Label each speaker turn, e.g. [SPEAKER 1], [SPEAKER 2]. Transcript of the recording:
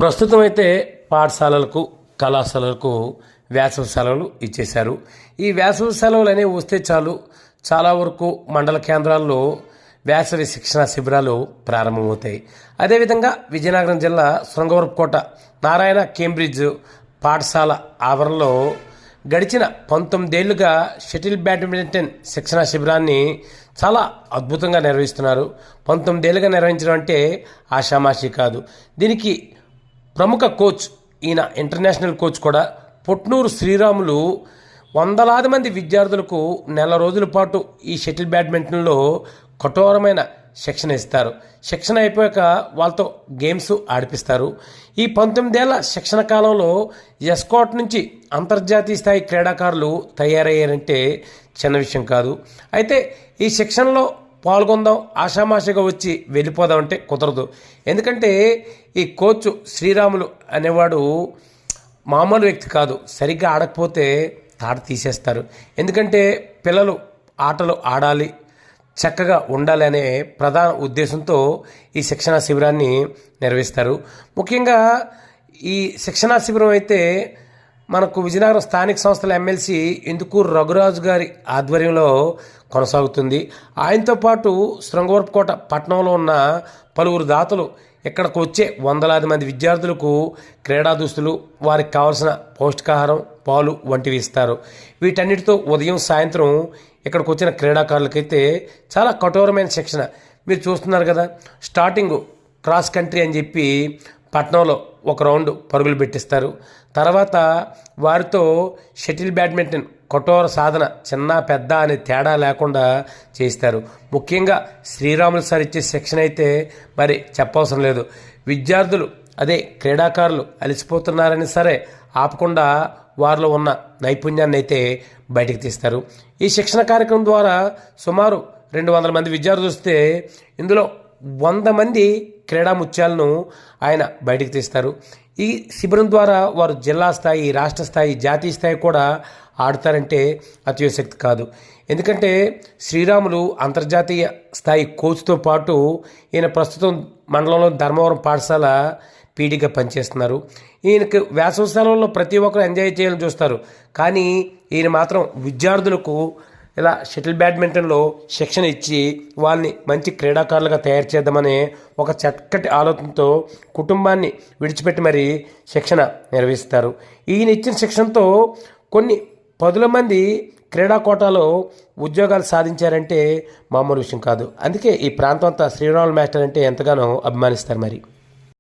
[SPEAKER 1] ప్రస్తుతం అయితే పాఠశాలలకు కళాశాలలకు వేసవి సెలవులు ఇచ్చేశారు. ఈ వేసవి సెలవులు అనేవి వస్తే చాలు చాలా వరకు మండల కేంద్రాల్లో వేసవి శిక్షణా శిబిరాలు ప్రారంభమవుతాయి. అదేవిధంగా విజయనగరం జిల్లా శృంగవరపుకోట నారాయణ కేంబ్రిడ్జ్ పాఠశాల ఆవరణలో గడిచిన 19 ఏళ్లుగా షటిల్ బ్యాడ్మింటన్ శిక్షణా శిబిరాన్ని చాలా అద్భుతంగా నిర్వహిస్తున్నారు. 19 ఏళ్ళుగా నిర్వహించడం అంటే ఆషామాషి కాదు. దీనికి ప్రముఖ కోచ్, ఈయన ఇంటర్నేషనల్ కోచ్ కూడా, పొట్నూరు శ్రీరాములు వందలాది మంది విద్యార్థులకు నెల రోజుల పాటు ఈ షటిల్ బ్యాడ్మింటన్లో కఠోరమైన శిక్షణ ఇస్తారు. శిక్షణ అయిపోయాక వాళ్ళతో గేమ్స్ ఆడిపిస్తారు. ఈ 19 ఏళ్ల శిక్షణ కాలంలో ఎస్కాట్ నుంచి అంతర్జాతీయ స్థాయి క్రీడాకారులు తయారయ్యారంటే చిన్న విషయం కాదు. అయితే ఈ శిక్షణలో పాల్గొందాం, ఆషామాషిగా వచ్చి వెళ్ళిపోదామంటే కుదరదు. ఎందుకంటే ఈ కోచ్ శ్రీరాములు అనేవాడు మామూలు వ్యక్తి కాదు. సరిగ్గా ఆడకపోతే తాట తీసేస్తారు. ఎందుకంటే పిల్లలు ఆటలు ఆడాలి, చక్కగా ఉండాలి అనే ప్రధాన ఉద్దేశంతో ఈ శిక్షణా శిబిరాన్ని నిర్వహిస్తారు. ముఖ్యంగా ఈ శిక్షణా శిబిరం అయితే మనకు విజయనగరం స్థానిక సంస్థల ఎమ్మెల్సీ ఇందుకూరు రఘురాజు గారి ఆధ్వర్యంలో కొనసాగుతుంది. ఆయనతో పాటు శృంగవరపుకోట పట్టణంలో ఉన్న పలువురు దాతలు ఇక్కడికి వచ్చే వందలాది మంది విద్యార్థులకు క్రీడా దుస్తులు, వారికి కావాల్సిన పౌష్టికాహారం, పాలు వంటివి ఇస్తారు. వీటన్నిటితో ఉదయం సాయంత్రం ఇక్కడికి వచ్చిన క్రీడాకారులకైతే చాలా కఠోరమైన శిక్షణ. మీరు చూస్తున్నారు కదా, స్టార్టింగ్ క్రాస్ కంట్రీ అని చెప్పి పట్నంలో ఒక రౌండ్ పరుగులు పెట్టిస్తారు. తర్వాత వారితో షటిల్ బ్యాడ్మింటన్ కఠోర సాధన, చిన్న పెద్ద అనే తేడా లేకుండా చేస్తారు. ముఖ్యంగా శ్రీరాములు సార్ ఇచ్చే శిక్షణ అయితే మరి చెప్పవసరం లేదు. విద్యార్థులు అదే క్రీడాకారులు అలసిపోతున్నారని సరే ఆపకుండా వారిలో ఉన్న నైపుణ్యాన్ని అయితే బయటికి తీస్తారు. ఈ శిక్షణ కార్యక్రమం ద్వారా సుమారు 200 మంది విద్యార్థులు వస్తే ఇందులో 100 మంది క్రీడా ముత్యాలను ఆయన బయటికి తీస్తారు. ఈ శిబిరం ద్వారా వారు జిల్లా స్థాయి, రాష్ట్ర స్థాయి, జాతీయ స్థాయి కూడా ఆడతారంటే అతిశక్తి కాదు. ఎందుకంటే శ్రీరాములు అంతర్జాతీయ స్థాయి కోచ్తో పాటు ఈయన ప్రస్తుతం మండలంలో ధర్మవరం పాఠశాల పీడీగా పనిచేస్తున్నారు. ఈయనకు వేసవి సెలవుల్లో ప్రతి ఒక్కరు ఎంజాయ్ చేయాలని చూస్తారు. కానీ ఈయన మాత్రం విద్యార్థులకు ఇలా షటిల్ బ్యాడ్మింటన్లో శిక్షణ ఇచ్చి వాళ్ళని మంచి క్రీడాకారులుగా తయారు చేద్దామనే ఒక చక్కటి ఆలోచనతో కుటుంబాన్ని విడిచిపెట్టి మరీ శిక్షణ నిర్వహిస్తారు. ఈయన ఇచ్చిన శిక్షణతో కొన్ని 10 మంది క్రీడా కోటాలో ఉద్యోగాలు సాధించారంటే మామూలు విషయం కాదు. అందుకే ఈ ప్రాంతం అంతా శ్రీరాములు మాస్టర్ అంటే ఎంతగానో అభిమానిస్తారు మరి.